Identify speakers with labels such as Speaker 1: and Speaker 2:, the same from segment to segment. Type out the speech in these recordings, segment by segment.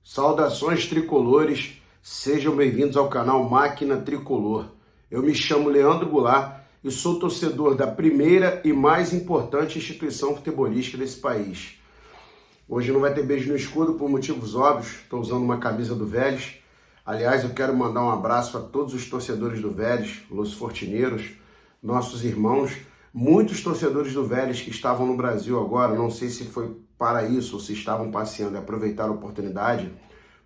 Speaker 1: Saudações tricolores, sejam bem-vindos ao canal Máquina Tricolor. Eu me chamo Leandro Goulart e sou torcedor da primeira e mais importante instituição futebolística desse país. Hoje não vai ter beijo no escudo por motivos óbvios, estou usando uma camisa do Vélez. Aliás, eu quero mandar um abraço a todos os torcedores do Vélez, Los Fortineiros, nossos irmãos, muitos torcedores do Vélez que estavam no Brasil agora, não sei se foi para isso ou se estavam passeando e aproveitaram a oportunidade,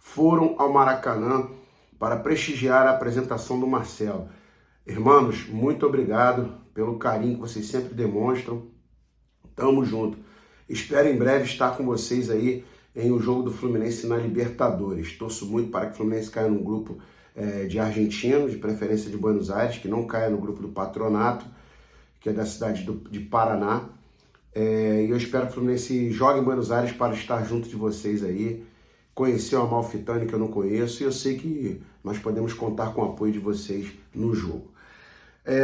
Speaker 1: foram ao Maracanã para prestigiar a apresentação do Marcelo. Irmãos, muito obrigado pelo carinho que vocês sempre demonstram. Tamo junto. Espero em breve estar com vocês aí em um jogo do Fluminense na Libertadores. Torço muito para que o Fluminense caia num grupo de argentinos, de preferência de Buenos Aires, que não caia no grupo do Patronato, que é da cidade de Paraná. E eu espero que o Fluminense jogue em Buenos Aires para estar junto de vocês aí, conhecer o Amalfitani que eu não conheço, e eu sei que nós podemos contar com o apoio de vocês no jogo.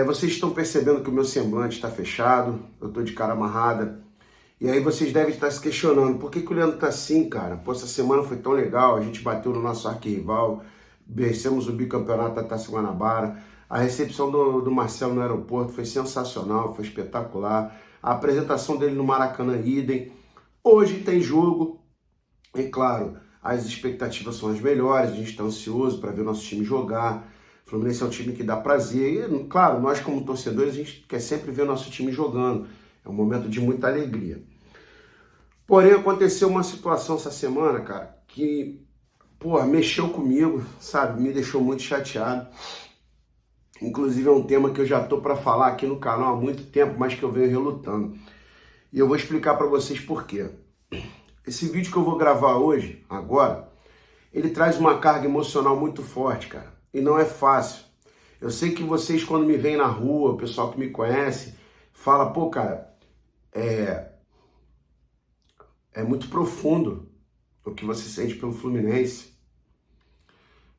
Speaker 1: Vocês estão percebendo que o meu semblante está fechado, eu estou de cara amarrada, e aí vocês devem estar se questionando, por que o Leandro está assim, cara? Pô, essa semana foi tão legal, a gente bateu no nosso arquirrival, vencemos o bicampeonato da Taça Guanabara, a recepção do Marcelo no aeroporto foi sensacional, foi espetacular, a apresentação dele no Maracanã, idem. Hoje tem jogo, e claro, as expectativas são as melhores, a gente está ansioso para ver o nosso time jogar. O Fluminense é um time que dá prazer, e claro, nós como torcedores, a gente quer sempre ver o nosso time jogando, é um momento de muita alegria. Porém, aconteceu uma situação essa semana, cara, que, mexeu comigo, sabe, me deixou muito chateado. Inclusive é um tema que eu já tô para falar aqui no canal há muito tempo, mas que eu venho relutando. E eu vou explicar para vocês por quê. Esse vídeo que eu vou gravar hoje, agora, ele traz uma carga emocional muito forte, cara. E não é fácil. Eu sei que vocês, quando me veem na rua, o pessoal que me conhece, fala, cara, é muito profundo o que você sente pelo Fluminense.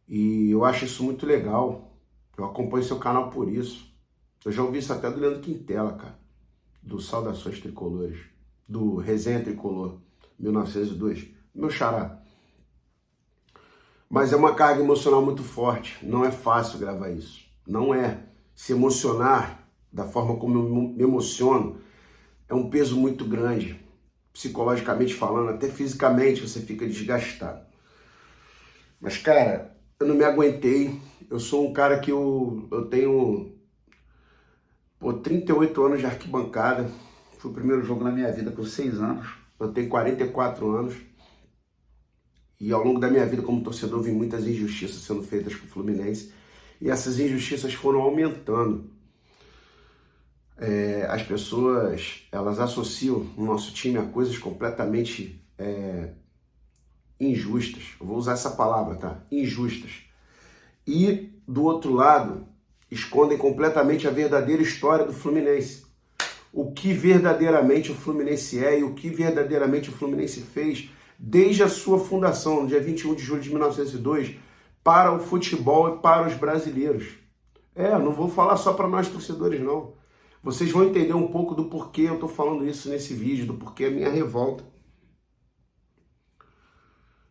Speaker 1: E eu acho isso muito legal. Eu acompanho seu canal por isso. Eu já ouvi isso até do Leandro Quintela, cara. Do Saudações Tricolores. Do Resenha Tricolor, 1902. Meu xará. Mas é uma carga emocional muito forte. Não é fácil gravar isso. Não é. Se emocionar da forma como eu me emociono é um peso muito grande. Psicologicamente falando, até fisicamente você fica desgastado. Mas, cara, eu não me aguentei. Eu sou um cara que eu tenho 38 anos de arquibancada. Foi o primeiro jogo na minha vida com 6 anos. Eu tenho 44 anos. E ao longo da minha vida como torcedor vi muitas injustiças sendo feitas com o Fluminense. E essas injustiças foram aumentando. As pessoas, elas associam o nosso time a coisas completamente injustas. Eu vou usar essa palavra, tá? Injustas. E, do outro lado, escondem completamente a verdadeira história do Fluminense. O que verdadeiramente o Fluminense é e o que verdadeiramente o Fluminense fez desde a sua fundação, no dia 21 de julho de 1902, para o futebol e para os brasileiros. Não vou falar só para nós torcedores, não. Vocês vão entender um pouco do porquê eu estou falando isso nesse vídeo, do porquê a minha revolta.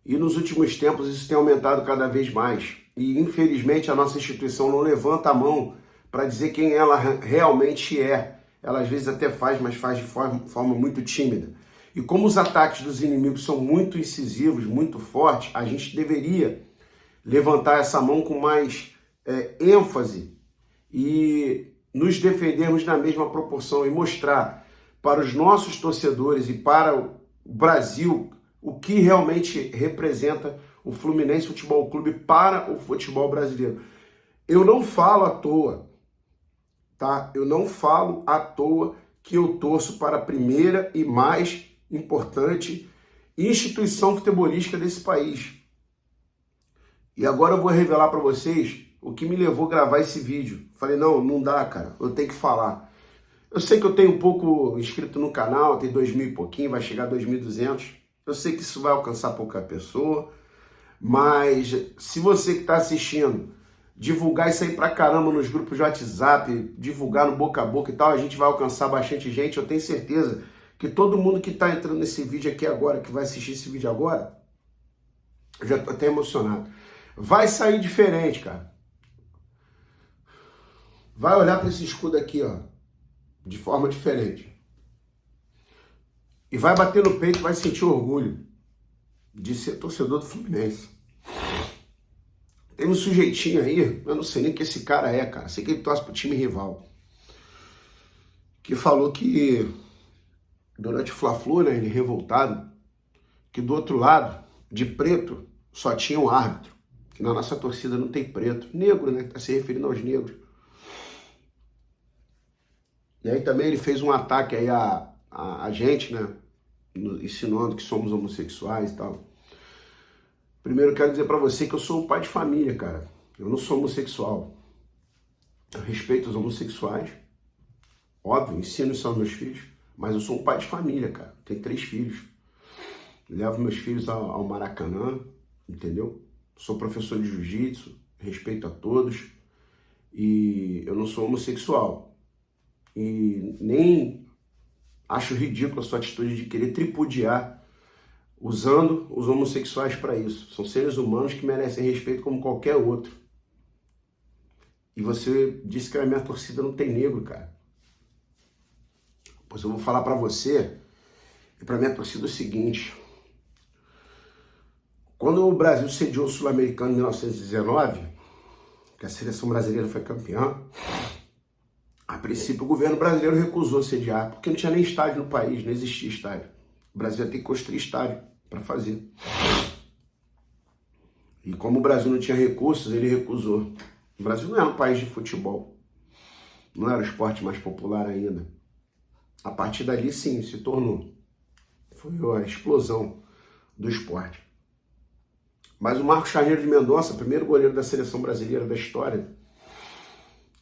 Speaker 1: E nos últimos tempos isso tem aumentado cada vez mais. E infelizmente a nossa instituição não levanta a mão para dizer quem ela realmente é. Ela às vezes até faz, mas faz de forma muito tímida. E como os ataques dos inimigos são muito incisivos, muito fortes, a gente deveria levantar essa mão com mais ênfase e nos defendermos na mesma proporção e mostrar para os nossos torcedores e para o Brasil o que realmente representa o Fluminense Futebol Clube para o futebol brasileiro. Eu não falo à toa, tá? Eu não falo à toa que eu torço para a primeira e mais importante instituição futebolística desse país. E agora eu vou revelar para vocês o que me levou a gravar esse vídeo. Falei, não dá, cara, eu tenho que falar. Eu sei que eu tenho um pouco inscrito no canal, tem 2.000 e pouquinho, vai chegar a 2.200. Eu sei que isso vai alcançar pouca pessoa, mas se você que está assistindo divulgar isso aí pra caramba nos grupos de WhatsApp, divulgar no boca a boca e tal, a gente vai alcançar bastante gente. Eu tenho certeza que todo mundo que está entrando nesse vídeo aqui agora, que vai assistir esse vídeo agora, Eu já tô até emocionado. Vai sair diferente, cara. Vai olhar para esse escudo aqui, ó, de forma diferente. E vai bater no peito, vai sentir orgulho de ser torcedor do Fluminense. Tem um sujeitinho aí, eu não sei nem o que esse cara é, cara. Sei que ele torce pro time rival. Que falou que durante o Fla-Flu, né, ele revoltado, que do outro lado, de preto, só tinha um árbitro. Que na nossa torcida não tem preto. Negro, né? Tá se referindo aos negros. E aí também ele fez um ataque aí a gente, né? Insinuando que somos homossexuais e tal. Primeiro eu quero dizer pra você que eu sou um pai de família, cara. Eu não sou homossexual. Eu respeito os homossexuais. Óbvio, ensino isso aos meus filhos. Mas eu sou um pai de família, cara. Tenho 3 filhos. Levo meus filhos ao Maracanã, entendeu? Sou professor de jiu-jitsu, respeito a todos. E eu não sou homossexual. E nem acho ridículo a sua atitude de querer tripudiar usando os homossexuais para isso. São seres humanos que merecem respeito como qualquer outro. E você disse que a minha torcida não tem negro, cara. Pois eu vou falar para você e para minha torcida o seguinte. Quando o Brasil sediou o Sul-Americano em 1919, que a seleção brasileira foi campeã, a princípio o governo brasileiro recusou sediar, porque não tinha nem estádio no país, não existia estádio. O Brasil ia ter que construir estádio para fazer. E como o Brasil não tinha recursos, ele recusou. O Brasil não era um país de futebol. Não era o esporte mais popular ainda. A partir dali, sim, se tornou. Foi a explosão do esporte. Mas o Marcos Carneiro de Mendonça, primeiro goleiro da seleção brasileira da história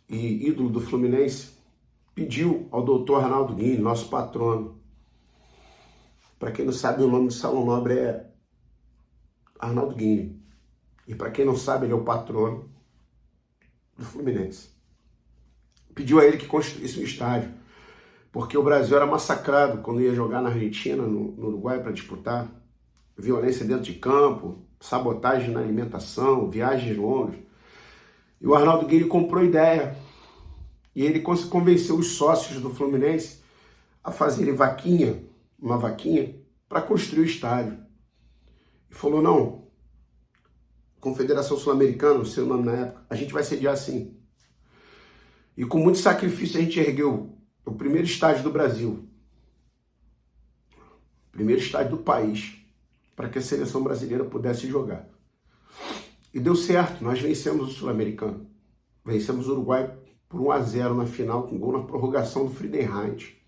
Speaker 1: e ídolo do Fluminense, pediu ao doutor Arnaldo Guini, nosso patrono. Para quem não sabe, o nome do Salão Nobre é Arnaldo Guini. E para quem não sabe, ele é o patrono do Fluminense. Pediu a ele que construísse um estádio, porque o Brasil era massacrado quando ia jogar na Argentina, no Uruguai, para disputar. Violência dentro de campo, sabotagem na alimentação, viagens longas. E o Arnaldo Guini comprou a ideia. E ele convenceu os sócios do Fluminense a fazerem uma vaquinha, para construir o estádio. E falou, não, Confederação Sul-Americana, o seu nome na época, a gente vai sediar assim. E com muito sacrifício a gente ergueu o primeiro estádio do Brasil. O primeiro estádio do país, para que a seleção brasileira pudesse jogar. E deu certo, nós vencemos o Sul-Americano. Vencemos o Uruguai por 1-0 na final, com gol na prorrogação do Friedenreich.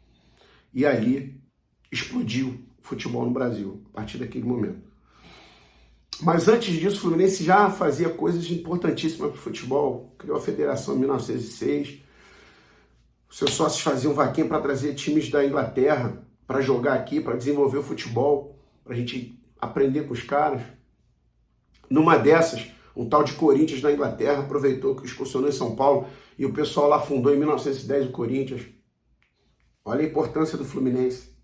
Speaker 1: E ali explodiu o futebol no Brasil, a partir daquele momento. Mas antes disso, o Fluminense já fazia coisas importantíssimas para o futebol. Criou a federação em 1906. Os seus sócios faziam vaquinha para trazer times da Inglaterra para jogar aqui, para desenvolver o futebol, para a gente aprender com os caras. Numa dessas, um tal de Corinthians da Inglaterra aproveitou que excursionou em São Paulo e o pessoal lá fundou em 1910 o Corinthians. Olha a importância do Fluminense.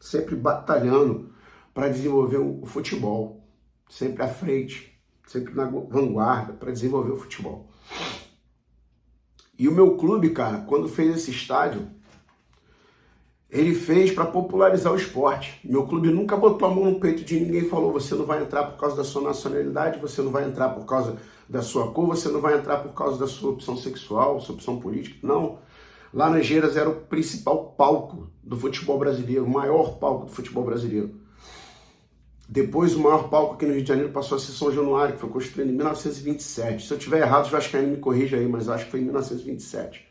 Speaker 1: Sempre batalhando para desenvolver o futebol. Sempre à frente, sempre na vanguarda para desenvolver o futebol. E o meu clube, cara, quando fez esse estádio, ele fez para popularizar o esporte. Meu clube nunca botou a mão no peito de ninguém e falou, você não vai entrar por causa da sua nacionalidade, você não vai entrar por causa da sua cor, você não vai entrar por causa da sua opção sexual, sua opção política. Não. Laranjeiras era o principal palco do futebol brasileiro, o maior palco do futebol brasileiro. Depois, o maior palco aqui no Rio de Janeiro passou a ser São Januário, que foi construído em 1927. Se eu estiver errado, os vascaínos me corrija aí, mas eu acho que foi em 1927.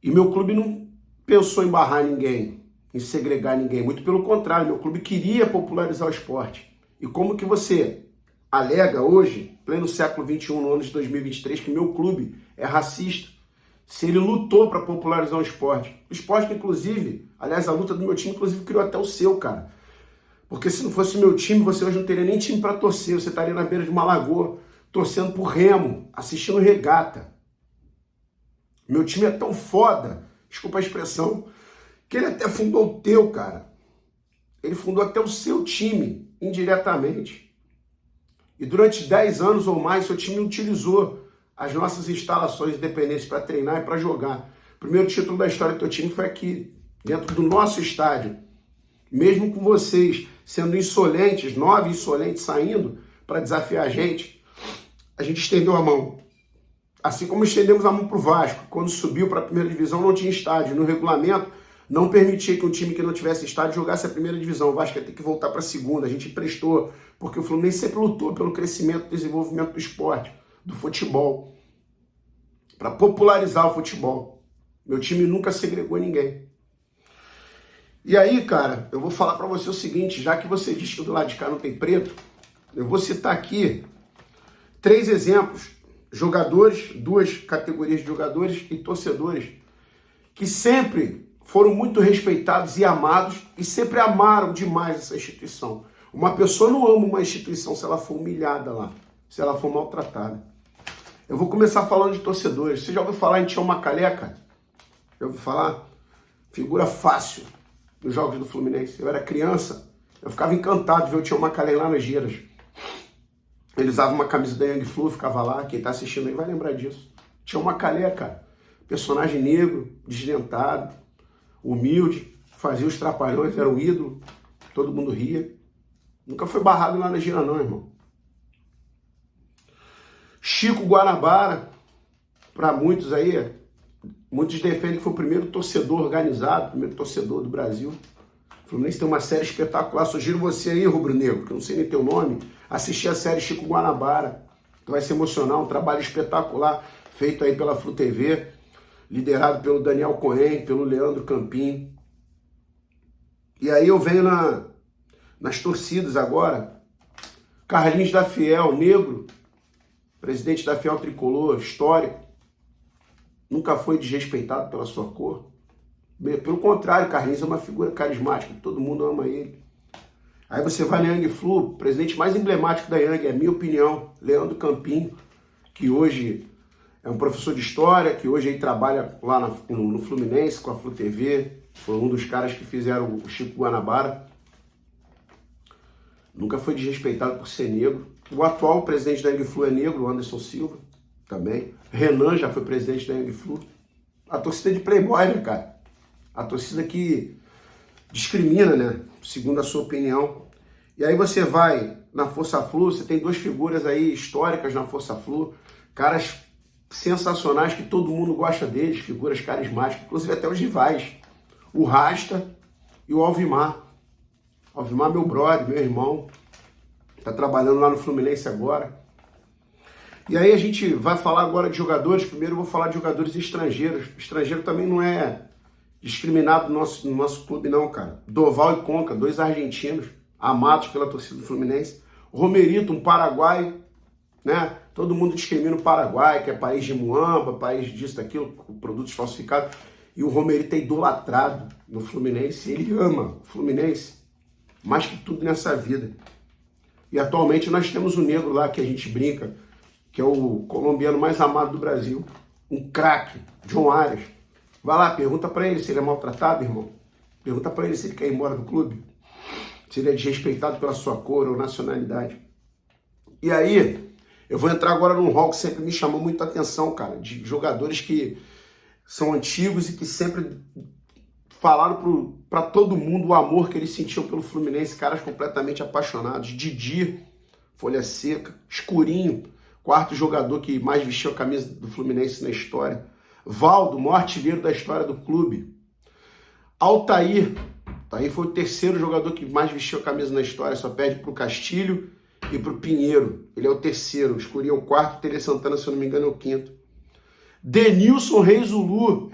Speaker 1: E meu clube não pensou em barrar ninguém, em segregar ninguém. Muito pelo contrário, meu clube queria popularizar o esporte. E como que você alega hoje, pleno século XXI, no ano de 2023, que meu clube é racista, se ele lutou para popularizar o esporte? O esporte, inclusive, aliás, a luta do meu time, inclusive, criou até o seu, cara. Porque se não fosse o meu time, você hoje não teria nem time para torcer. Você estaria na beira de uma lagoa, torcendo por remo, assistindo regata. Meu time é tão foda, desculpa a expressão, que ele até fundou o teu, cara. Ele fundou até o seu time, indiretamente. E durante 10 anos ou mais, seu time utilizou as nossas instalações de Independência para treinar e para jogar. O primeiro título da história do teu time foi aqui, dentro do nosso estádio. Mesmo com vocês sendo insolentes, 9 insolentes saindo para desafiar a gente estendeu a mão. Assim como estendemos a mão para o Vasco. Quando subiu para a primeira divisão não tinha estádio. No regulamento não permitia que um time que não tivesse estádio jogasse a primeira divisão. O Vasco ia ter que voltar para a segunda. A gente emprestou, porque o Fluminense sempre lutou pelo crescimento e desenvolvimento do esporte, do futebol, para popularizar o futebol. Meu time nunca segregou ninguém. E aí, cara, eu vou falar para você o seguinte, já que você diz que do lado de cá não tem preto, eu vou citar aqui 3 exemplos, jogadores, 2 categorias de jogadores e torcedores, que sempre foram muito respeitados e amados e sempre amaram demais essa instituição. Uma pessoa não ama uma instituição se ela for humilhada lá, se ela for maltratada. Eu vou começar falando de torcedores. Você já ouviu falar em Tião Macalé, cara? Já ouviu falar? Figura fácil nos jogos do Fluminense. Eu era criança, eu ficava encantado de ver o Tião Macalé lá nas Giras. Ele usava uma camisa da Young Flu, ficava lá. Quem tá assistindo aí vai lembrar disso. Tião Macalé, cara. Personagem negro, desdentado, humilde, fazia os trapalhões, era um ídolo. Todo mundo ria. Nunca foi barrado lá na Gira não, irmão. Chico Guanabara, para muitos aí, muitos defendem que foi o primeiro torcedor organizado, o primeiro torcedor do Brasil. O Fluminense tem uma série espetacular. Sugiro você aí, rubro-negro, que eu não sei nem teu nome, assistir a série Chico Guanabara, que vai se emocionar, um trabalho espetacular, feito aí pela Flu TV, liderado pelo Daniel Cohen, pelo Leandro Campim. E aí eu venho nas torcidas agora. Carlinhos da Fiel, negro, presidente da Fiel Tricolor, histórico, nunca foi desrespeitado pela sua cor. Pelo contrário, Carlinhos é uma figura carismática, todo mundo ama ele. Aí você vai na Young Flu, o presidente mais emblemático da Young, é minha opinião, Leandro Campim, que hoje é um professor de história, que hoje aí trabalha lá no Fluminense com a Flu TV, foi um dos caras que fizeram o Chico Guanabara. Nunca foi desrespeitado por ser negro. O atual presidente da Young Flu é negro, o Anderson Silva, também. Renan já foi presidente da Young Flu. A torcida de Playboy, né, cara? A torcida que discrimina, né? Segundo a sua opinião. E aí você vai na Força Flu, você tem 2 figuras aí históricas na Força Flu, caras sensacionais que todo mundo gosta deles, figuras carismáticas, inclusive até os rivais. O Rasta e o Alvimar. Alvimar, meu brother, meu irmão, tá trabalhando lá no Fluminense agora. E aí a gente vai falar agora de jogadores. Primeiro eu vou falar de jogadores estrangeiros. Estrangeiro também não é discriminado no nosso clube não, cara. Doval e Conca, 2 argentinos, amados pela torcida do Fluminense. Romerito, um paraguaio, né? Todo mundo discrimina o Paraguai, que é país de muamba, país disso, daquilo, produtos falsificados. E o Romerito é idolatrado no Fluminense. Ele ama o Fluminense mais que tudo nessa vida. E atualmente nós temos um negro lá que a gente brinca, que é o colombiano mais amado do Brasil. Um craque, John Arias. Vai lá, pergunta pra ele se ele é maltratado, irmão. Pergunta pra ele se ele quer ir embora do clube. Se ele é desrespeitado pela sua cor ou nacionalidade. E aí, eu vou entrar agora num rol que sempre me chamou muita atenção, cara, de jogadores que são antigos e que sempre falaram para todo mundo o amor que eles sentiam pelo Fluminense, caras completamente apaixonados. Didi, folha seca, Escurinho, 4º jogador que mais vestiu a camisa do Fluminense na história. Valdo, maior artilheiro da história do clube. Altair foi o 3º jogador que mais vestiu a camisa na história, só perde pro Castilho e pro Pinheiro. Ele é o 3º, o Escurinho é o 4º, Tele Santana, se eu não me engano, é o 5º. Denilson Reis Zulu,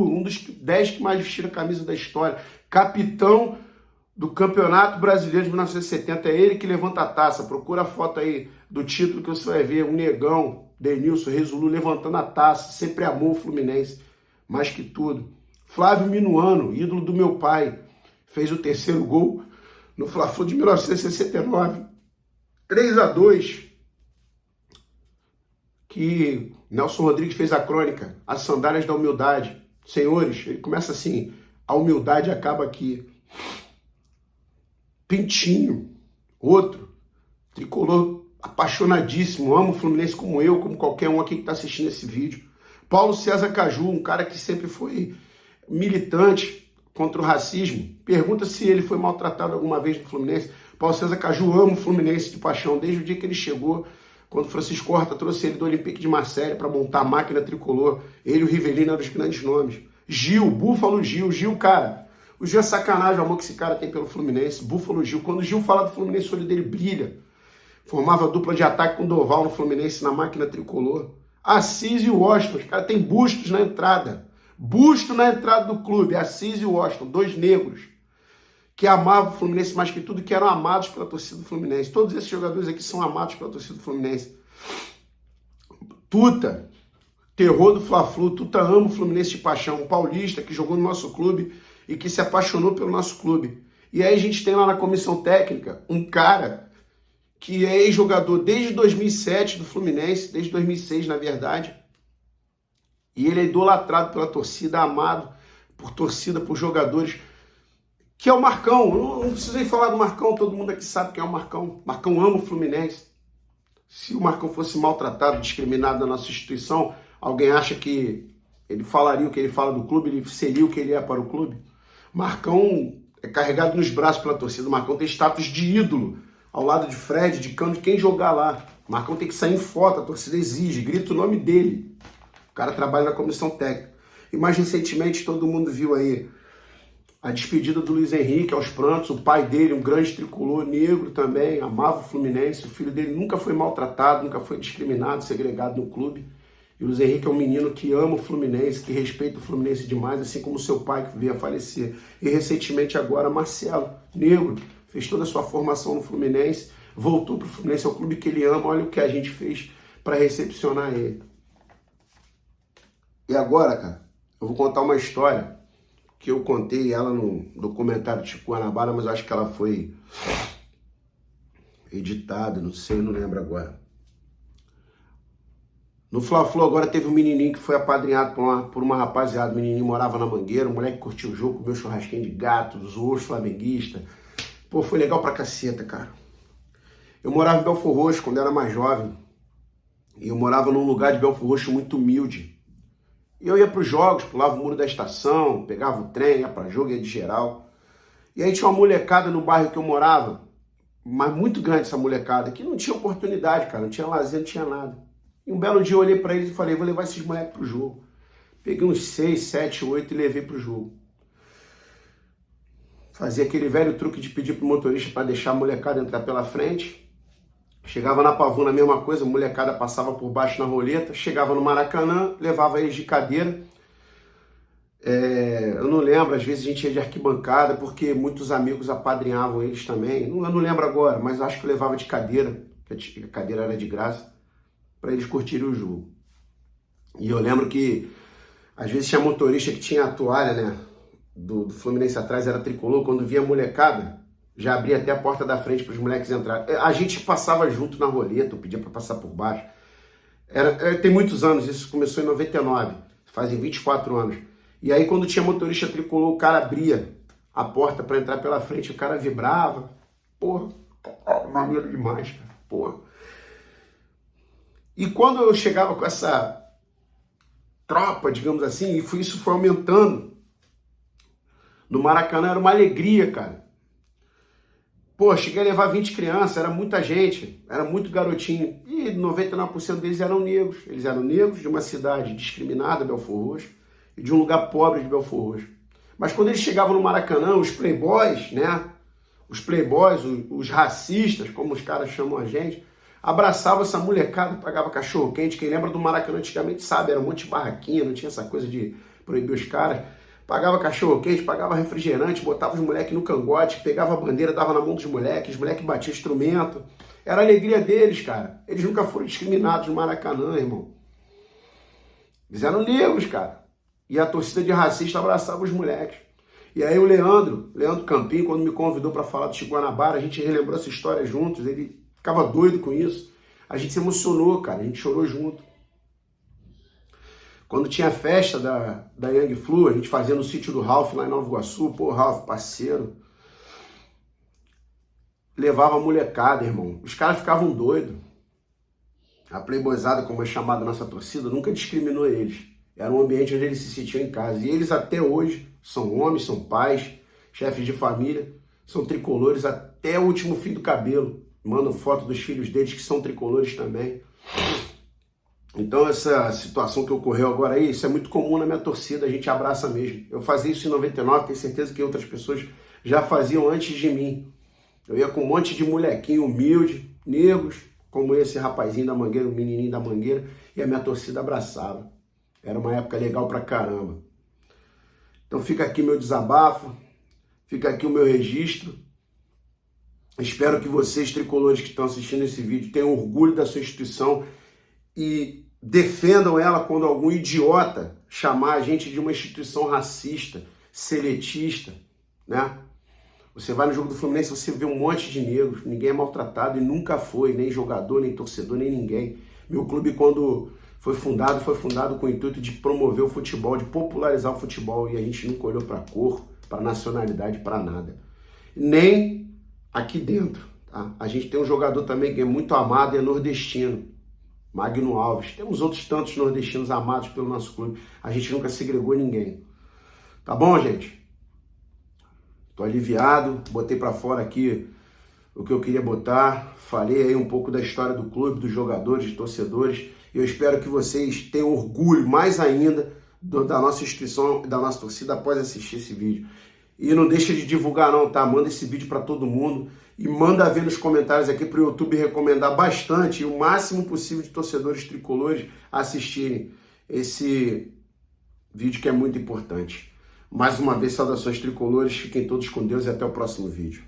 Speaker 1: um dos 10 que mais vestiram a camisa da história. Capitão do Campeonato Brasileiro de 1970. É ele que levanta a taça. Procura a foto aí do título que você vai ver. Um negão, Denilson Reis Zulu, levantando a taça. Sempre amou o Fluminense, mais que tudo. Flávio Minuano, ídolo do meu pai. Fez o 3º gol no Fla-Flu de 1969. 3-2. Que Nelson Rodrigues fez a crônica, As Sandálias da Humildade. Senhores, ele começa assim, a humildade acaba aqui. Pintinho, outro, tricolor apaixonadíssimo, amo o Fluminense como eu, como qualquer um aqui que está assistindo esse vídeo. Paulo César Caju, um cara que sempre foi militante contra o racismo. Pergunta se ele foi maltratado alguma vez no Fluminense. Paulo César Caju ama o Fluminense de paixão, desde o dia que ele chegou, quando o Francisco Horta trouxe ele do Olympique de Marseille para montar a máquina tricolor. Ele e o Rivelino eram os grandes nomes. Gil, Búfalo Gil, cara. O Gil é sacanagem, o amor que esse cara tem pelo Fluminense. Búfalo Gil. Quando o Gil fala do Fluminense, o olho dele brilha. Formava dupla de ataque com o Doval no Fluminense, na máquina tricolor. Assis e Washington. Os caras têm bustos na entrada. Busto na entrada do clube. Assis e Washington, dois negros que amavam o Fluminense mais que tudo, que eram amados pela torcida do Fluminense. Todos esses jogadores aqui são amados pela torcida do Fluminense. Tuta, terror do Fla-Flu. Tuta ama o Fluminense de paixão. Um paulista que jogou no nosso clube e que se apaixonou pelo nosso clube. E aí a gente tem lá na comissão técnica um cara que é ex-jogador desde 2007 do Fluminense, desde 2006 na verdade, e ele é idolatrado pela torcida, amado por torcida, por jogadores, que é o Marcão. Eu não preciso nem falar do Marcão, todo mundo aqui sabe quem é o Marcão. Marcão ama o Fluminense. Se o Marcão fosse maltratado, discriminado na nossa instituição, alguém acha que ele falaria o que ele fala do clube, ele seria o que ele é para o clube? Marcão é carregado nos braços pela torcida. O Marcão tem status de ídolo, ao lado de Fred, de Cano, de quem jogar lá. O Marcão tem que sair em foto, a torcida exige, grita o nome dele. O cara trabalha na comissão técnica. E mais recentemente todo mundo viu aí a despedida do Luiz Henrique aos prantos. O pai dele, um grande tricolor negro também, amava o Fluminense. O filho dele nunca foi maltratado, nunca foi discriminado, segregado no clube. E o Luiz Henrique é um menino que ama o Fluminense, que respeita o Fluminense demais, assim como seu pai que veio a falecer. E recentemente agora Marcelo, negro, fez toda a sua formação no Fluminense, voltou para o Fluminense, é o clube que ele ama. Olha o que a gente fez para recepcionar ele. E agora, cara, eu vou contar uma história que eu contei ela no documentário Chico Guanabara, mas eu acho que ela foi editada, não sei, não lembro agora. No Fla-Flu agora teve um menininho que foi apadrinhado por uma rapaziada. O menininho morava na Mangueira, o moleque curtiu o jogo, comeu churrasquinho de gato, zoou os flamenguistas. Pô, foi legal pra caceta, cara. Eu morava em Belfor Roxo quando eu era mais jovem. E eu morava num lugar de Belfor Roxo muito humilde. E eu ia pros jogos, pulava o muro da estação, pegava o trem, ia pra jogo, ia de geral. E aí tinha uma molecada no bairro que eu morava, mas muito grande essa molecada, que não tinha oportunidade, cara, não tinha lazer, não tinha nada. E um belo dia eu olhei pra eles e falei, vou levar esses moleques pro jogo. Peguei uns 6, 7, 8 e levei pro jogo. Fazia aquele velho truque de pedir pro motorista para deixar a molecada entrar pela frente. Chegava na Pavuna, a mesma coisa, a molecada passava por baixo na roleta. Chegava no Maracanã, levava eles de cadeira. Eu não lembro, às vezes a gente ia de arquibancada, porque muitos amigos apadrinhavam eles também. Eu não lembro agora, mas acho que levava de cadeira, que a cadeira era de graça, para eles curtirem o jogo. E eu lembro que às vezes tinha motorista que tinha a toalha, né, do Fluminense atrás, era tricolor. Quando via a molecada, já abria até a porta da frente para os moleques entrarem. A gente passava junto na roleta, eu pedia para passar por baixo. Tem muitos anos, isso começou em 99, fazem 24 anos. E aí quando tinha motorista tricolor, o cara abria a porta para entrar pela frente, o cara vibrava. Porra, maneiro demais, cara, porra. E quando eu chegava com essa tropa, digamos assim, e isso foi aumentando, no Maracanã era uma alegria, cara. Pô, cheguei a levar 20 crianças, era muita gente, era muito garotinho. E 99% deles eram negros. Eles eram negros de uma cidade discriminada, Belfor Roxo, e de um lugar pobre de Belfor Roxo. Mas quando eles chegavam no Maracanã, os playboys, né? Os playboys, os racistas, como os caras chamam a gente, abraçava essa molecada, pagava cachorro quente. Quem lembra do Maracanã antigamente sabe, era um monte de barraquinha, não tinha essa coisa de proibir os caras. Pagava cachorro quente, pagava refrigerante, botava os moleques no cangote, pegava a bandeira, dava na mão dos moleques, os moleques batiam instrumento. Era a alegria deles, cara. Eles nunca foram discriminados no Maracanã, irmão. Eles eram negros, cara. E a torcida de racista abraçava os moleques. E aí o Leandro Campinho, quando me convidou para falar do Chico Guanabara, a gente relembrou essa história juntos, ele ficava doido com isso. A gente se emocionou, cara, a gente chorou junto. Quando tinha a festa da Young Flu, a gente fazia no sítio do Ralph, lá em Nova Iguaçu. Pô, Ralph, parceiro. Levava a molecada, irmão. Os caras ficavam doidos. A playboyzada, como é chamada a nossa torcida, nunca discriminou eles. Era um ambiente onde eles se sentiam em casa. E eles até hoje são homens, são pais, chefes de família, são tricolores até o último fio do cabelo. Mandam foto dos filhos deles que são tricolores também. Então essa situação que ocorreu agora aí, isso é muito comum na minha torcida, a gente abraça mesmo. Eu fazia isso em 99, tenho certeza que outras pessoas já faziam antes de mim. Eu ia com um monte de molequinho humilde, negros, como esse rapazinho da Mangueira, o menininho da Mangueira, e a minha torcida abraçava. Era uma época legal pra caramba. Então fica aqui meu desabafo, fica aqui o meu registro. Espero que vocês, tricolores que estão assistindo esse vídeo, tenham orgulho da sua instituição e defendam ela quando algum idiota chamar a gente de uma instituição racista, seletista, né? Você vai no jogo do Fluminense, você vê um monte de negros, ninguém é maltratado e nunca foi, nem jogador, nem torcedor, nem ninguém. Meu clube, quando foi fundado com o intuito de promover o futebol, de popularizar o futebol, e a gente nunca olhou para cor, para nacionalidade, para nada. Nem aqui dentro, tá? A gente tem um jogador também que é muito amado e é nordestino, Magno Alves. Temos outros tantos nordestinos amados pelo nosso clube. A gente nunca segregou ninguém. Tá bom, gente? Tô aliviado, botei para fora aqui o que eu queria botar, falei aí um pouco da história do clube, dos jogadores, dos torcedores, e eu espero que vocês tenham orgulho mais ainda da nossa instituição e da nossa torcida após assistir esse vídeo. E não deixa de divulgar não, tá? Manda esse vídeo para todo mundo e manda ver nos comentários aqui para o YouTube recomendar bastante e o máximo possível de torcedores tricolores assistirem esse vídeo que é muito importante. Mais uma vez, saudações tricolores, fiquem todos com Deus e até o próximo vídeo.